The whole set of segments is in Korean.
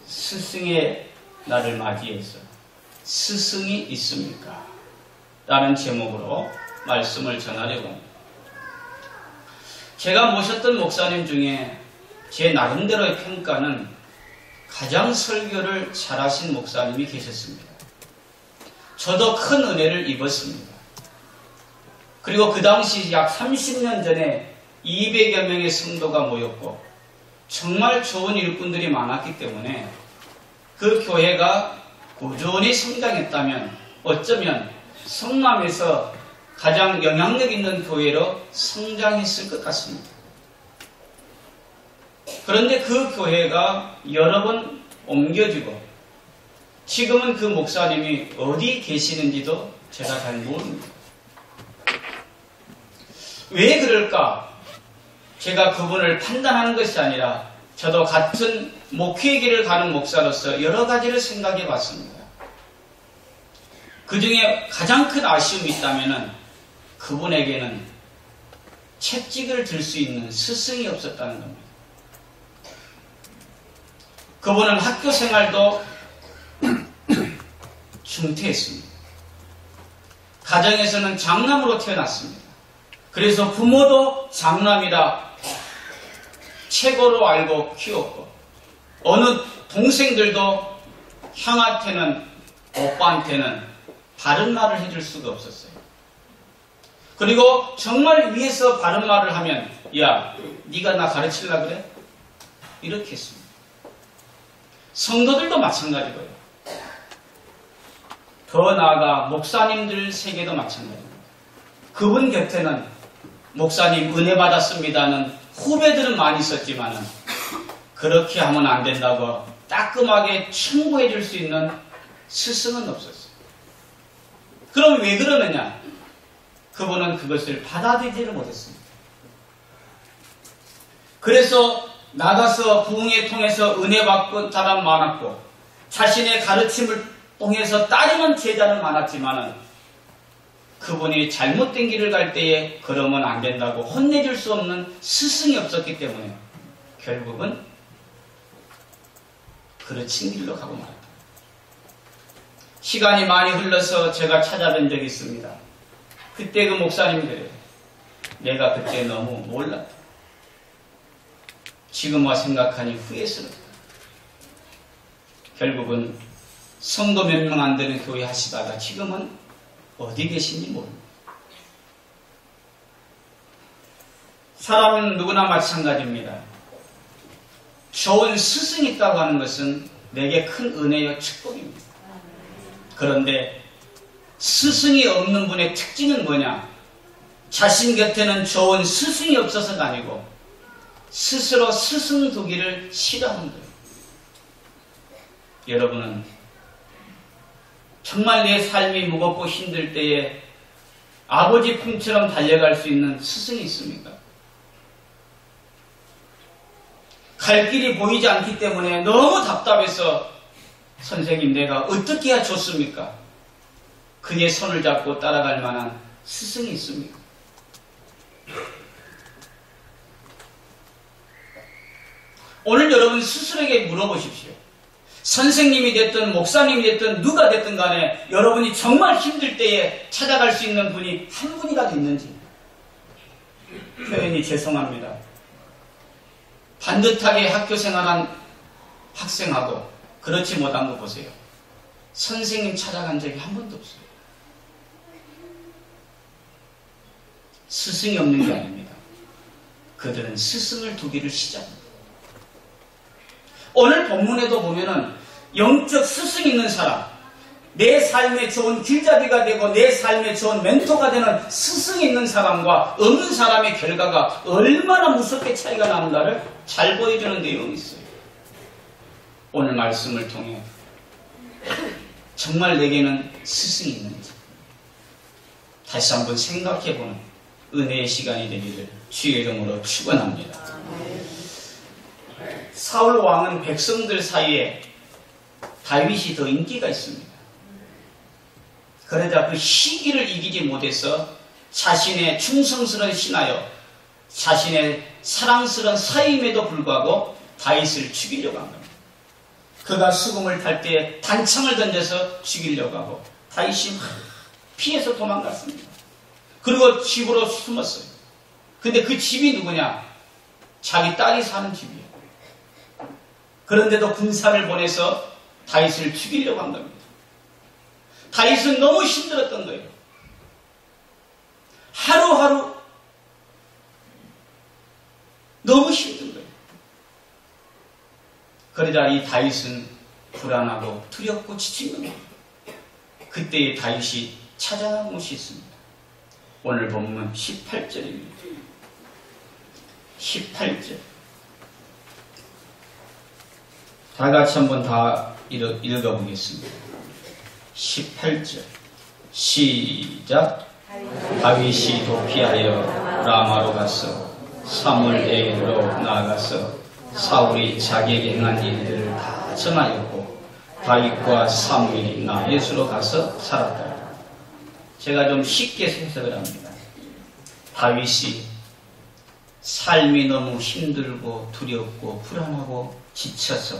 스승의 날을 맞이해서 스승이 있습니까? 라는 제목으로 말씀을 전하려고 합니다. 제가 모셨던 목사님 중에 제 나름대로의 평가는 가장 설교를 잘하신 목사님이 계셨습니다. 저도 큰 은혜를 입었습니다. 그리고 그 당시 약 30년 전에 200여 명의 성도가 모였고 정말 좋은 일꾼들이 많았기 때문에 그 교회가 꾸준히 성장했다면 어쩌면 성남에서 가장 영향력 있는 교회로 성장했을 것 같습니다. 그런데 그 교회가 여러 번 옮겨지고 지금은 그 목사님이 어디 계시는지도 제가 잘 모릅니다. 왜 그럴까? 제가 그분을 판단하는 것이 아니라 저도 같은 목회의 길을 가는 목사로서 여러 가지를 생각해 봤습니다. 그 중에 가장 큰 아쉬움이 있다면 그분에게는 채찍을 들 수 있는 스승이 없었다는 겁니다. 그분은 학교 생활도 중퇴했습니다. 가정에서는 장남으로 태어났습니다. 그래서 부모도 장남이라 최고로 알고 키웠고 어느 동생들도 형한테는 오빠한테는 바른 말을 해줄 수가 없었어요. 그리고 정말 위에서 바른 말을 하면 야, 네가 나 가르치려고 그래? 이렇게 했습니다. 성도들도 마찬가지고요. 더 나아가 목사님들 세계도 마찬가지입니다. 그분 곁에는 목사님 은혜 받았습니다는 후배들은 많이 있었지만 그렇게 하면 안 된다고 따끔하게 충고해 줄 수 있는 스승은 없었어요. 그럼 왜 그러느냐? 그분은 그것을 받아들이지를 못했습니다. 그래서 나가서 부흥회 통해서 은혜 받고 사람 많았고 자신의 가르침을 통해서 따르는 제자는 많았지만 그분이 잘못된 길을 갈 때에 그러면 안 된다고 혼내줄 수 없는 스승이 없었기 때문에 결국은 그르친 길로 가고 말았다. 시간이 많이 흘러서 제가 찾아뵌 적이 있습니다. 그때 그 목사님들이 내가 그때 너무 몰랐다. 지금 와 생각하니 후회스럽다. 결국은 성도 몇 명 안 되는 교회 하시다가 지금은 어디 계신지 모릅니다. 사람은 누구나 마찬가지입니다. 좋은 스승이 있다고 하는 것은 내게 큰 은혜요 축복입니다. 그런데 스승이 없는 분의 특징은 뭐냐? 자신 곁에는 좋은 스승이 없어서가 아니고 스스로 스승 두기를 싫어하는 거예요. 여러분은 정말 내 삶이 무겁고 힘들 때에 아버지 품처럼 달려갈 수 있는 스승이 있습니까? 갈 길이 보이지 않기 때문에 너무 답답해서 선생님 내가 어떻게 해야 좋습니까? 그의 손을 잡고 따라갈 만한 스승이 있습니까? 오늘 여러분 스스로에게 물어보십시오. 선생님이 됐든 목사님이 됐든 누가 됐든 간에 여러분이 정말 힘들 때에 찾아갈 수 있는 분이 한 분이라도 있는지. 표현이 죄송합니다. 반듯하게 학교 생활한 학생하고 그렇지 못한 거 보세요. 선생님 찾아간 적이 한 번도 없어요. 스승이 없는 게 아닙니다. 그들은 스승을 두기를 시작합니다. 오늘 본문에도 보면은 영적 스승이 있는 사람, 내 삶에 좋은 길잡이가 되고 내 삶에 좋은 멘토가 되는 스승이 있는 사람과 없는 사람의 결과가 얼마나 무섭게 차이가 나는가를 잘 보여주는 내용이 있어요. 오늘 말씀을 통해 정말 내게는 스승이 있는지 다시 한번 생각해보는 은혜의 시간이 되기를 주의 이름으로 축원합니다. 사울 왕은 백성들 사이에 다윗이 더 인기가 있습니다. 그러자 그 시기를 이기지 못해서 자신의 충성스러운 신하여 자신의 사랑스러운 사임에도 불구하고 다윗을 죽이려고 한 겁니다. 그가 수금을 탈 때 단창을 던져서 죽이려고 하고 다윗이 막 피해서 도망갔습니다. 그리고 집으로 숨었어요. 근데 그 집이 누구냐? 자기 딸이 사는 집이에요. 그런데도 군사를 보내서 다윗을 죽이려고 한 겁니다. 다윗은 너무 힘들었던 거예요. 하루하루 너무 힘든 거예요. 그러자 이 다윗은 불안하고 두렵고 지친 겁니다. 그때의 다윗이 찾아난 곳이 있습니다. 오늘 본문 18절입니다. 18절. 다 같이 한번 다 읽어보겠습니다. 18절. 시작. 다윗이 도피하여 라마로 가서 사무엘에게로 나아가서 사울이 자기에게 행한 일들을 다 전하였고 다윗과 사무엘이 나벳으로 가서 살았다. 제가 좀 쉽게 해석을 합니다. 다윗이 삶이 너무 힘들고 두렵고 불안하고 지쳐서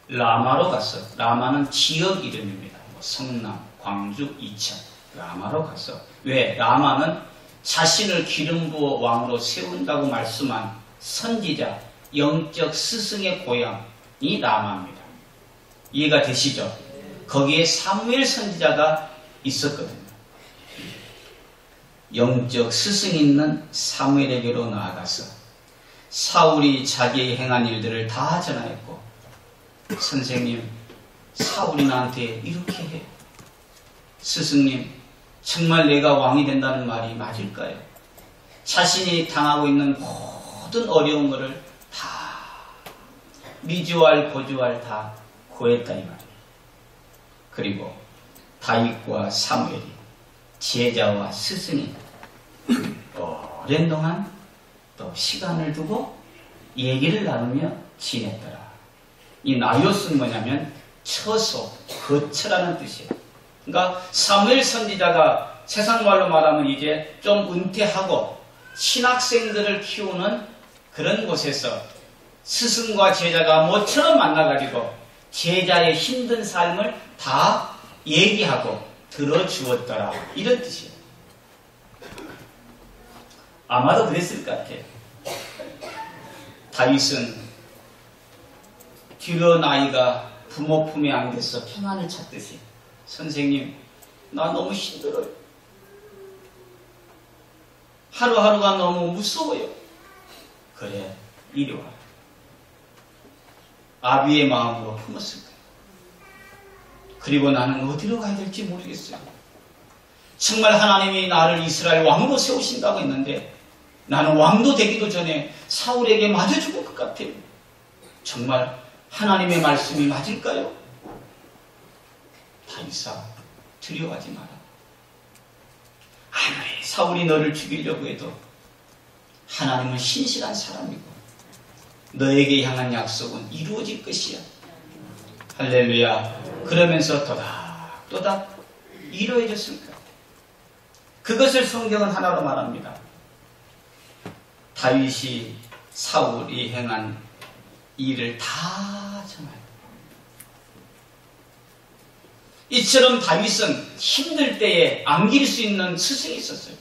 라마로 가서, 라마는 지역 이름입니다. 성남, 광주, 이천, 라마로 가서. 왜? 라마는 자신을 기름 부어 왕으로 세운다고 말씀한 선지자, 영적 스승의 고향이 라마입니다. 이해가 되시죠? 거기에 사무엘 선지자가 있었거든요. 영적 스승이 있는 사무엘에게로 나아가서 사울이 자기의 행한 일들을 다 전하였고, 선생님, 사울이 나한테 이렇게 해. 스승님, 정말 내가 왕이 된다는 말이 맞을까요? 자신이 당하고 있는 모든 어려운 것을 다 미주알 고주알 다 고했다 이 말이에요. 그리고 다윗과 사무엘이 제자와 스승이 오랜 동안 또 시간을 두고 얘기를 나누며 지냈더라. 이 나요스는 뭐냐면 처소, 거처라는 뜻이에요. 그러니까 사무엘 선지자가 세상 말로 말하면 이제 좀 은퇴하고 신학생들을 키우는 그런 곳에서 스승과 제자가 모처럼 만나가지고 제자의 힘든 삶을 다 얘기하고 들어주었더라. 이런 뜻이에요. 아마도 그랬을 것 같아요. 다윗은 뒤로 나이가 부모 품에 안겨서 평안을 찾듯이 선생님, 나 너무 힘들어요. 하루하루가 너무 무서워요. 그래, 이리 와. 아비의 마음으로 품었을 거예요. 그리고 나는 어디로 가야 될지 모르겠어요. 정말 하나님이 나를 이스라엘 왕으로 세우신다고 했는데 나는 왕도 되기도 전에 사울에게 맞아 죽을 것 같아요. 정말 하나님의 말씀이 맞을까요? 다윗아, 두려워하지 마라. 아무리 사울이 너를 죽이려고 해도 하나님은 신실한 사람이고 너에게 향한 약속은 이루어질 것이야. 할렐루야. 그러면서 또닥또닥 이루어졌을 거야. 그것을 성경은 하나로 말합니다. 다윗이 사울이 행한 일을 다 전하여. 이처럼 다윗은 힘들 때에 안길 수 있는 스승이 있었어요.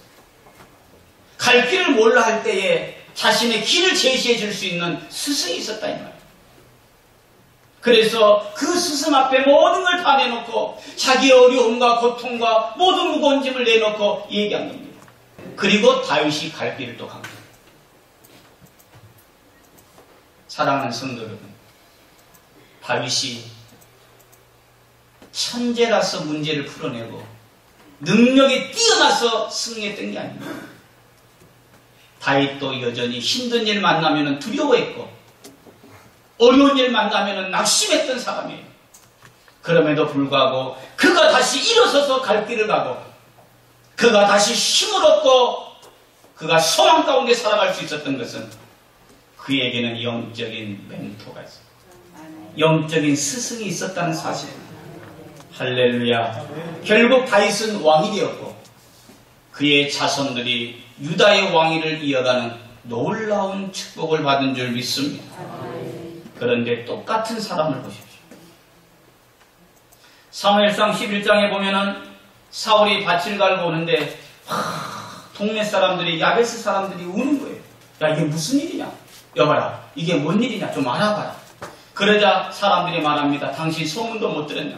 갈 길을 몰라 할 때에 자신의 길을 제시해 줄 수 있는 스승이 있었다 이 말이에요. 그래서 그 스승 앞에 모든 걸 다 내놓고 자기의 어려움과 고통과 모든 무거운 짐을 내놓고 얘기한 겁니다. 그리고 다윗이 갈 길을 또 간 겁니다. 사랑하는 성도 여러분, 다윗이 천재라서 문제를 풀어내고 능력이 뛰어나서 승리했던 게 아닙니다. 다윗도 여전히 힘든 일 만나면 두려워했고 어려운 일 만나면 낙심했던 사람이에요. 그럼에도 불구하고 그가 다시 일어서서 갈 길을 가고 그가 다시 힘을 얻고 그가 소망 가운데 살아갈 수 있었던 것은 그에게는 영적인 멘토가 있어요. 영적인 스승이 있었다는 사실입니다. 할렐루야. 결국 다윗은 왕이 되었고 그의 자손들이 유다의 왕위를 이어가는 놀라운 축복을 받은 줄 믿습니다. 그런데 똑같은 사람을 보십시오. 사무엘상 11장에 보면은 사울이 밭을 갈고 오는데 동네 사람들이, 야베스 사람들이 우는 거예요. 야, 이게 무슨 일이냐? 여봐라, 이게 뭔 일이냐? 좀 알아봐라. 그러자 사람들이 말합니다. 당신 소문도 못 들었냐?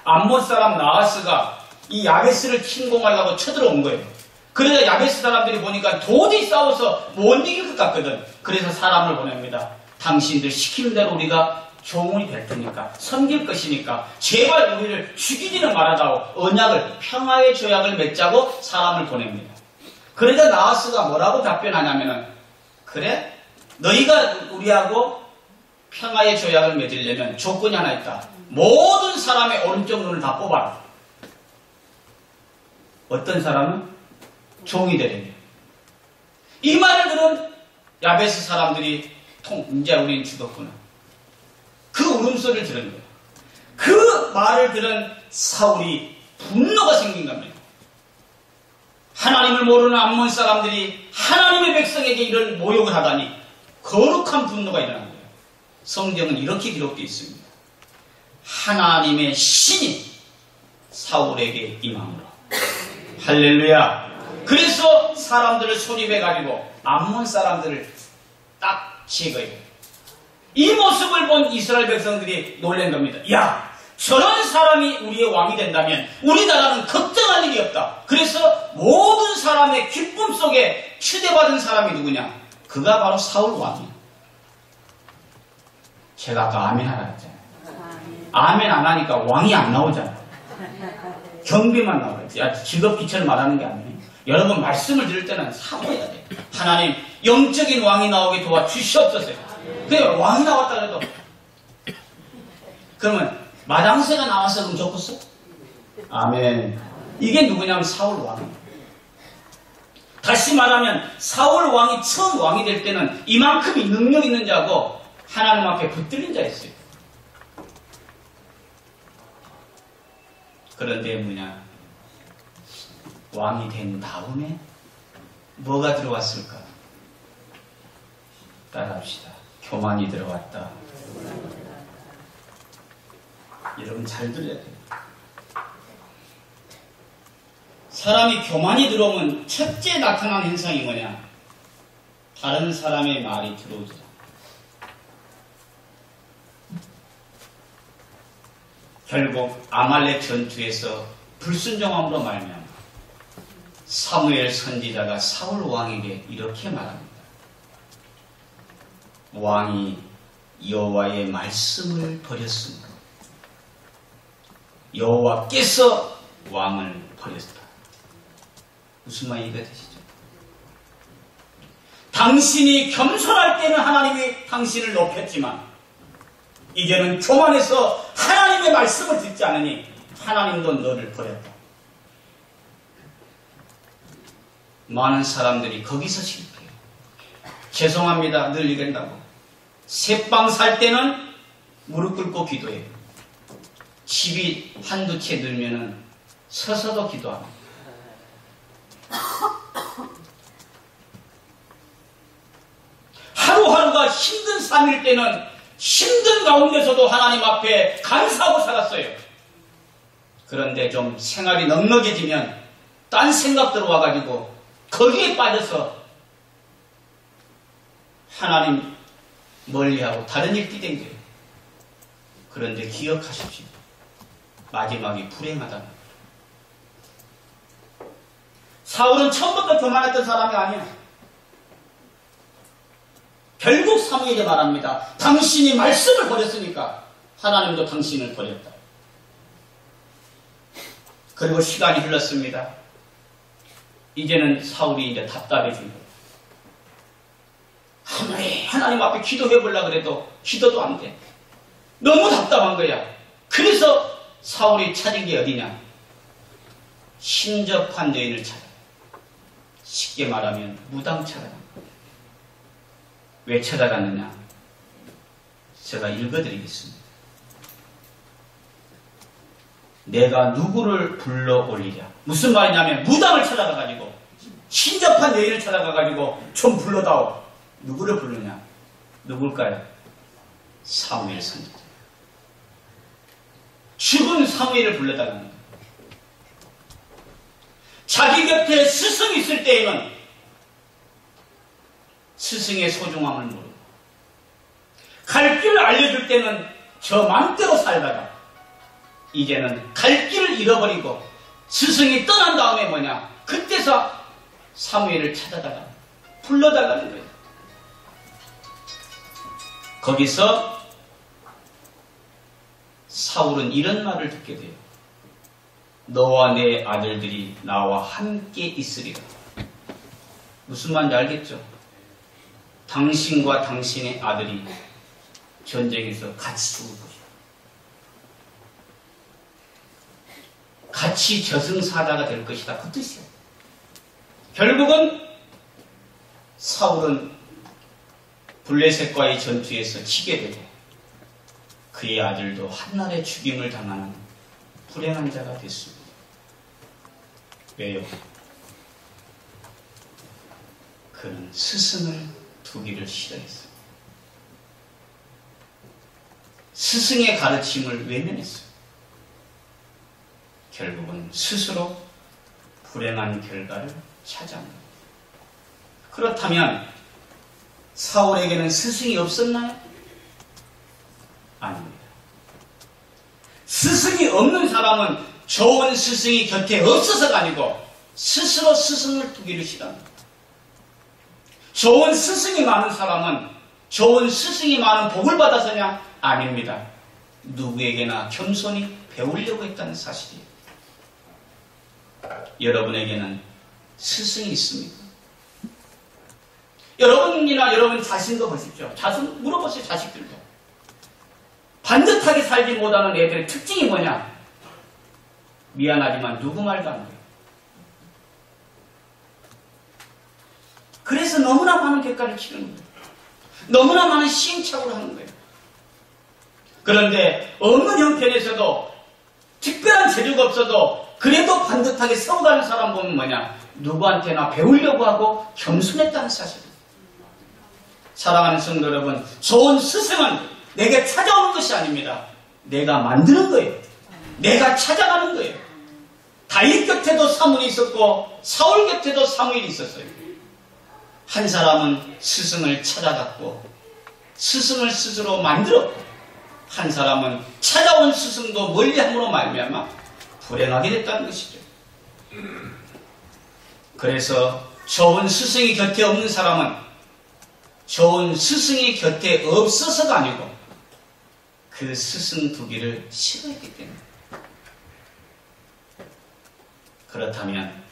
암몬 사람 나하스가 이 야베스를 침공하려고 쳐들어온 거예요. 그러자 야베스 사람들이 보니까 도저히 싸워서 못 이길 것 같거든. 그래서 사람을 보냅니다. 당신들 시키는 대로 우리가 종이 될 테니까, 섬길 것이니까 제발 우리를 죽이지는 말아다오. 언약을, 평화의 조약을 맺자고 사람을 보냅니다. 그러자 나하스가 뭐라고 답변하냐면은, 그래? 너희가 우리하고 평화의 조약을 맺으려면 조건이 하나 있다. 모든 사람의 오른쪽 눈을 다 뽑아라. 어떤 사람은? 종이 되려면. 이 말을 들은 야베스 사람들이 이제 우리는 죽었구나. 그 울음소리를 들은 거예요. 그 말을 들은 사울이 분노가 생긴 겁니다. 하나님을 모르는 암몬 사람들이 하나님의 백성에게 이런 모욕을 하다니 거룩한 분노가 일어난 거예요. 성경은 이렇게 기록되어 있습니다. 하나님의 신이 사울에게 임함으로. 할렐루야. 그래서 사람들을 소집해가지고 암몬 사람들을 딱 제거해요. 이 모습을 본 이스라엘 백성들이 놀란 겁니다. 야, 저런 사람이 우리의 왕이 된다면 우리나라는 걱정할 일이 없다. 그래서 모든 사람의 기쁨 속에 추대받은 사람이 누구냐? 그가 바로 사울 왕이야. 제가 아까 아멘 하라 했잖아요. 아멘 안 하니까 왕이 안 나오잖아. 경비만 나오겠지. 직업 기체를 말하는 게 아니에요. 여러분 말씀을 들을 때는 사모해야 돼요. 하나님 영적인 왕이 나오게 도와주시옵소서. 그냥 왕이 나왔다 그래도 그러면 마당새가 나와서 그럼 좋겠어? 아멘. 이게 누구냐면 사울 왕이에요. 다시 말하면 사울 왕이 처음 왕이 될 때는 이만큼이 능력 있는 자고 하나님 앞에 붙들린 자였어요. 그런데 뭐냐? 왕이 된 다음에 뭐가 들어왔을까? 따라합시다. 교만이 들어왔다. 여러분 잘 들어야 돼요. 사람이 교만이 들어오면 첫째 나타난 현상이 뭐냐? 다른 사람의 말이 들어오지. 결국 아말렉 전투에서 불순종함으로 말미암아 사무엘 선지자가 사울 왕에게 이렇게 말합니다. 왕이 여호와의 말씀을 버렸습니다. 여호와께서 왕을 버렸다. 무슨 말이 이해되시죠? 당신이 겸손할 때는 하나님이 당신을 높였지만 이제는 교만해서 하나님의 말씀을 듣지 않으니 하나님도 너를 버렸다. 많은 사람들이 거기서 실패해요. 죄송합니다. 늘 이런다고. 새빵 살 때는 무릎 꿇고 기도해요. 집이 한두 채 늘면은 서서도 기도합니다. 하루하루가 힘든 삶일 때는 힘든 가운데서도 하나님 앞에 감사하고 살았어요. 그런데 좀 생활이 넉넉해지면 딴 생각 들어와가지고 거기에 빠져서 하나님 멀리하고 다른 일 뛰댕겨요. 그런데 기억하십시오. 마지막이 불행하다. 사울은 처음부터 교만했던 사람이 아니야. 결국 사무엘이 말합니다. 당신이 말씀을 버렸으니까 하나님도 당신을 버렸다. 그리고 시간이 흘렀습니다. 이제는 사울이 이제 답답해진 거예요. 아무리 하나님 앞에 기도해 보려고 그래도 기도도 안 돼. 너무 답답한 거야. 그래서 사울이 찾은 게 어디냐? 신접한 여인을 찾아. 쉽게 말하면 무당 찾아간 거야. 왜 찾아갔느냐? 제가 읽어드리겠습니다. 내가 누구를 불러 올리랴. 무슨 말이냐면 무당을 찾아가가지고 신접한 여인을 찾아가가지고 좀 불러다오. 누구를 부르냐? 누굴까요? 사무엘 선지자. 죽은 사무엘을 불러달라는 거예요. 자기 곁에 스승이 있을 때에는 스승의 소중함을 모르고, 갈 길을 알려줄 때는 저 맘대로 살다가 이제는 갈 길을 잃어버리고 스승이 떠난 다음에 뭐냐, 그때서 사무엘을 찾아달라, 불러달라는 거예요. 거기서 사울은 이런 말을 듣게 돼요. 너와 내 아들들이 나와 함께 있으리라. 무슨 말인지 알겠죠? 당신과 당신의 아들이 전쟁에서 같이 죽을 것이다. 같이 저승사자가 될 것이다. 그 뜻이에요. 결국은 사울은 블레셋과의 전투에서 지게 되고 그의 아들도 한날의 죽임을 당하는 불행한 자가 됐습니다. 왜요? 그는 스승을 두기를 싫어했어요. 스승의 가르침을 외면했어요. 결국은 스스로 불행한 결과를 찾아옵니다. 그렇다면 사울에게는 스승이 없었나요? 아닙니다. 스승이 없는 사람은 좋은 스승이 곁에 없어서가 아니고 스스로 스승을 두기를 싫어합니다. 좋은 스승이 많은 사람은 좋은 스승이 많은 복을 받아서냐? 아닙니다. 누구에게나 겸손히 배우려고 했다는 사실이에요. 여러분에게는 스승이 있습니까? 여러분이나 여러분 자신도 보십시오. 자신 물어보세요. 자식들도. 반듯하게 살지 못하는 애들의 특징이 뭐냐? 미안하지만 누구 말도 안 돼요. 그래서 너무나 많은 객가를 치르는 거예요. 너무나 많은 시행착오를 하는 거예요. 그런데 없는 형편에서도 특별한 재주가 없어도 그래도 반듯하게 서가는 사람 보면 뭐냐? 누구한테나 배우려고 하고 겸손했다는 사실이에요. 사랑하는 성도 여러분, 좋은 스승은 내게 찾아오는 것이 아닙니다. 내가 만드는 거예요. 내가 찾아가는 거예요. 다윗 곁에도 사문이 있었고 사울 곁에도 사무엘이 있었어요. 한 사람은 스승을 찾아갔고 스승을 스스로 만들었고 한 사람은 찾아온 스승도 멀리함으로 말미암아 불행하게 됐다는 것이죠. 그래서 좋은 스승이 곁에 없는 사람은 좋은 스승이 곁에 없어서가 아니고 그 스승 두기를 싫어했기 때문에. 그렇다면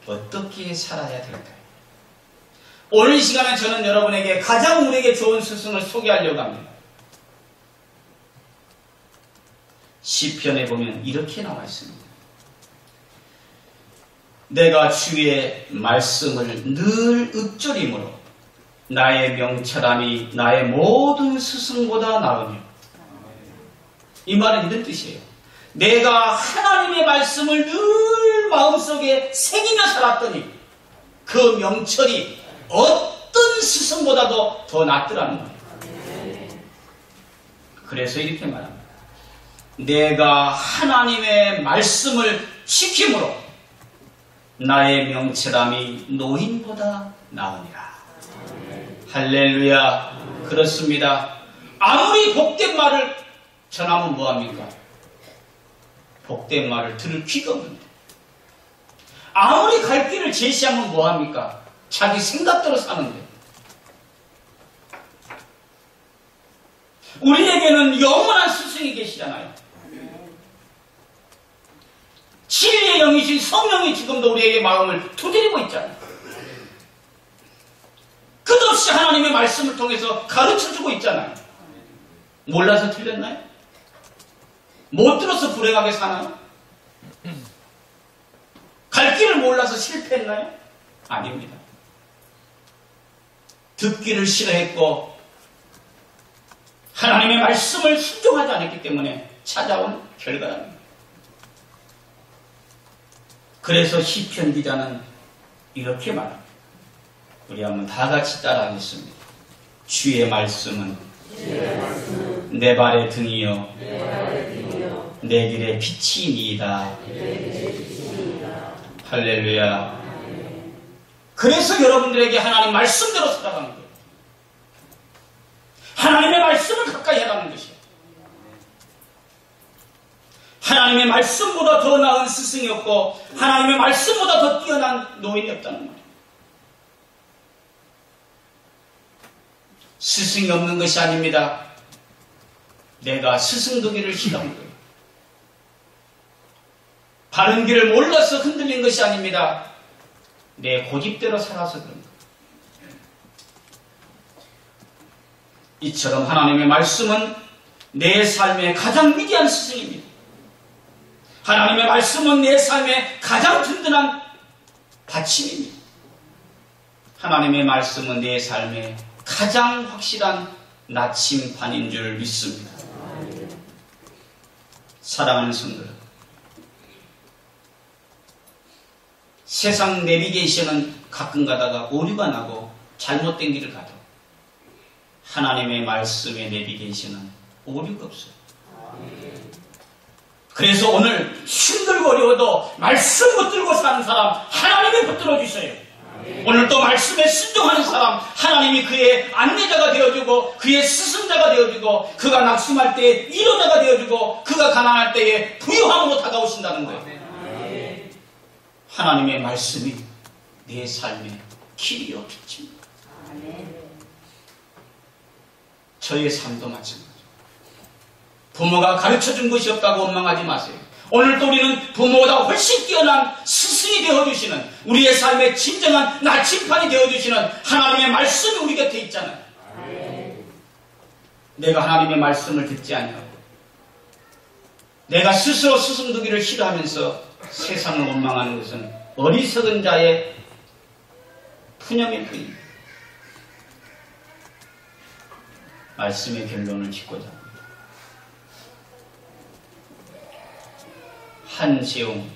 어떻게 살아야 될까요? 오늘 이 시간에 저는 여러분에게 가장 우리에게 좋은 스승을 소개하려고 합니다. 시편에 보면 이렇게 나와 있습니다. 내가 주의 말씀을 늘 읊조림으로 나의 명철함이 나의 모든 스승보다 나으며. 이 말은 이런 뜻이에요. 내가 하나님의 말씀을 늘 마음속에 새기며 살았더니 그 명철이 어떤 스승보다도 더 낫더라는 거예요. 그래서 이렇게 말합니다. 내가 하나님의 말씀을 지킴으로 나의 명철함이 노인보다 나으니라. 할렐루야. 그렇습니다. 아무리 복된 말을 전하면 뭐합니까? 복된 말을 들을 귀가 없는데. 아무리 갈 길을 제시하면 뭐합니까? 자기 생각대로 사는데. 우리에게는 영원한 스승이 계시잖아요. 진리의 영이신 성령이 지금도 우리에게 마음을 두드리고 있잖아요. 끝없이 하나님의 말씀을 통해서 가르쳐주고 있잖아요. 몰라서 틀렸나요? 못 들어서 불행하게 사나요? 갈 길을 몰라서 실패했나요? 아닙니다. 듣기를 싫어했고 하나님의 말씀을 순종하지 않았기 때문에 찾아온 결과랍니다. 그래서 시편 기자는 이렇게 말합니다. 우리 한번 다 같이 따라하겠습니다. 주의 말씀은 내 발의 등이요 내 길의 빛이니이다. 할렐루야. 그래서 여러분들에게 하나님 말씀대로 살아가는 거예요. 하나님의 말씀을 가까이 해가는 것이에요. 하나님의 말씀보다 더 나은 스승이 없고 하나님의 말씀보다 더 뛰어난 노인이 없다는 말이에요. 스승이 없는 것이 아닙니다. 내가 스승 되기를 싫어한 거예요. 바른 길을 몰라서 흔들린 것이 아닙니다. 내 고집대로 살아서 그런 거예요. 이처럼 하나님의 말씀은 내 삶의 가장 위대한 스승입니다. 하나님의 말씀은 내 삶의 가장 든든한 받침입니다. 하나님의 말씀은 내 삶의 가장 확실한 나침반인 줄 믿습니다. 사랑하는 성도, 세상 내비게이션은 가끔 가다가 오류가 나고 잘못된 길을 가도 하나님의 말씀의 내비게이션은 오류가 없어요. 그래서 오늘 힘들고 어려워도 말씀 붙들고 사는 사람 하나님이 붙들어 주셔요. 오늘 또 말씀에 순종하는 사람 하나님이 그의 안내자가 되어주고 그의 스승자가 되어주고 그가 낙심할 때에 위로자가 되어주고 그가 가난할 때에 부유함으로 다가오신다는 거예요. 하나님의 말씀이 내 삶의 길이요 빛입니다. 저의 삶도 마찬가지입니다. 부모가 가르쳐준 것이 없다고 원망하지 마세요. 오늘도 우리는 부모보다 훨씬 뛰어난 스승이 되어주시는 우리의 삶의 진정한 나침판이 되어주시는 하나님의 말씀이 우리 곁에 있잖아요. 내가 하나님의 말씀을 듣지 않냐고 내가 스스로 스승 되기를 싫어하면서 세상을 원망하는 것은 어리석은 자의 푸념일 뿐입니다. 말씀의 결론을 짓고자 합니다. 한세용,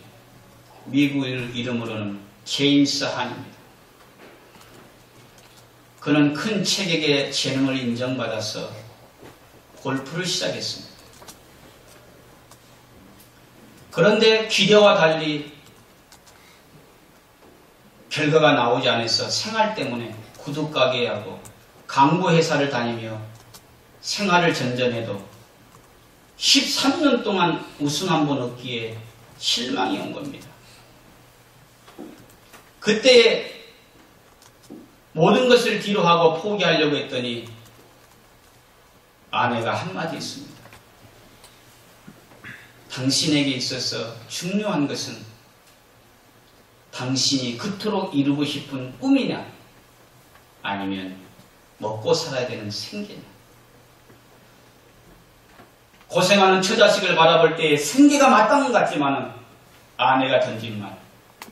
미국 이름으로는 제임스 한입니다. 그는 큰 체격의 재능을 인정받아서 골프를 시작했습니다. 그런데 기대와 달리 결과가 나오지 않아서 생활 때문에 구두가게하고 광고회사를 다니며 생활을 전전해도 13년 동안 우승 한 번 얻기에 실망이 온 겁니다. 그때 모든 것을 뒤로하고 포기하려고 했더니 아내가 한마디 했습니다. 당신에게 있어서 중요한 것은 당신이 그토록 이루고 싶은 꿈이냐 아니면 먹고 살아야 되는 생계냐. 고생하는 처자식을 바라볼 때 생계가 마땅한 것 같지만 아내가 던진 말,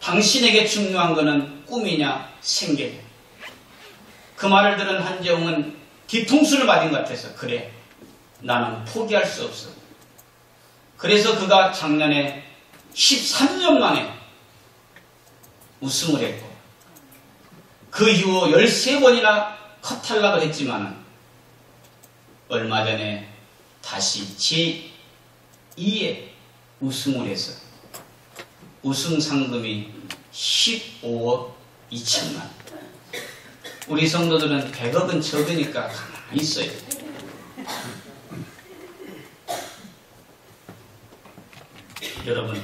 당신에게 중요한 것은 꿈이냐 생계냐. 그 말을 들은 한재웅은 뒤통수를 맞은 것 같아서 그래 나는 포기할 수 없어. 그래서 그가 작년에 13년 만에 우승을 했고 그 이후 13번이나 컷탈락을 했지만 얼마 전에 다시 제2의 우승을 해서 우승 상금이 15억 2천만. 우리 성도들은 100억은 적으니까 가만히 있어요. 여러분,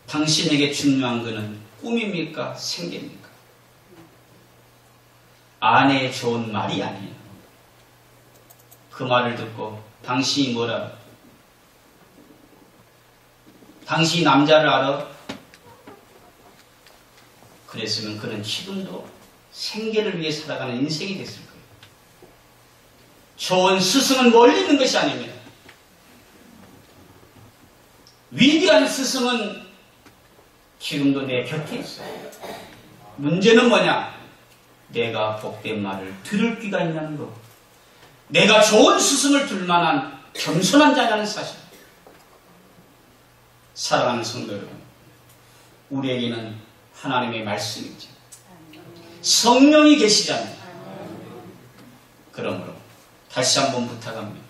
당신에게 중요한 것은 꿈입니까? 생계입니까? 아내의 좋은 말이 아니에요. 그 말을 듣고 당신이 뭐라? 당신이 남자를 알아? 그랬으면 그는 지금도 생계를 위해 살아가는 인생이 됐을 거예요. 좋은 스승은 멀리 있는 것이 아닙니다. 위대한 스승은 지금도 내 곁에 있어요. 문제는 뭐냐? 내가 복된 말을 들을 귀가 있냐는 거. 내가 좋은 스승을 둘 만한 겸손한 자냐는 사실. 사랑하는 성도 여러분, 우리에게는 하나님의 말씀이 있죠. 성령이 계시잖아요. 그러므로 다시 한번 부탁합니다.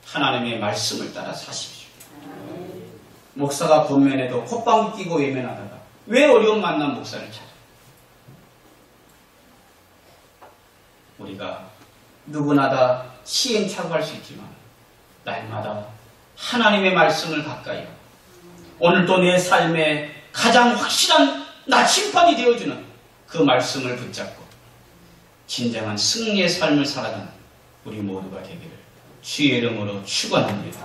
하나님의 말씀을 따라 사십시오. 목사가 권면해도 콧방귀 끼고 외면하다가 왜 어려운 만난 목사를 찾아? 우리가 누구나 다 시행착오할 수 있지만 날마다 하나님의 말씀을 가까이 하고 오늘도 내 삶의 가장 확실한 나침반이 되어주는 그 말씀을 붙잡고 진정한 승리의 삶을 살아가는 우리 모두가 되기를 주의 이름으로 축원합니다.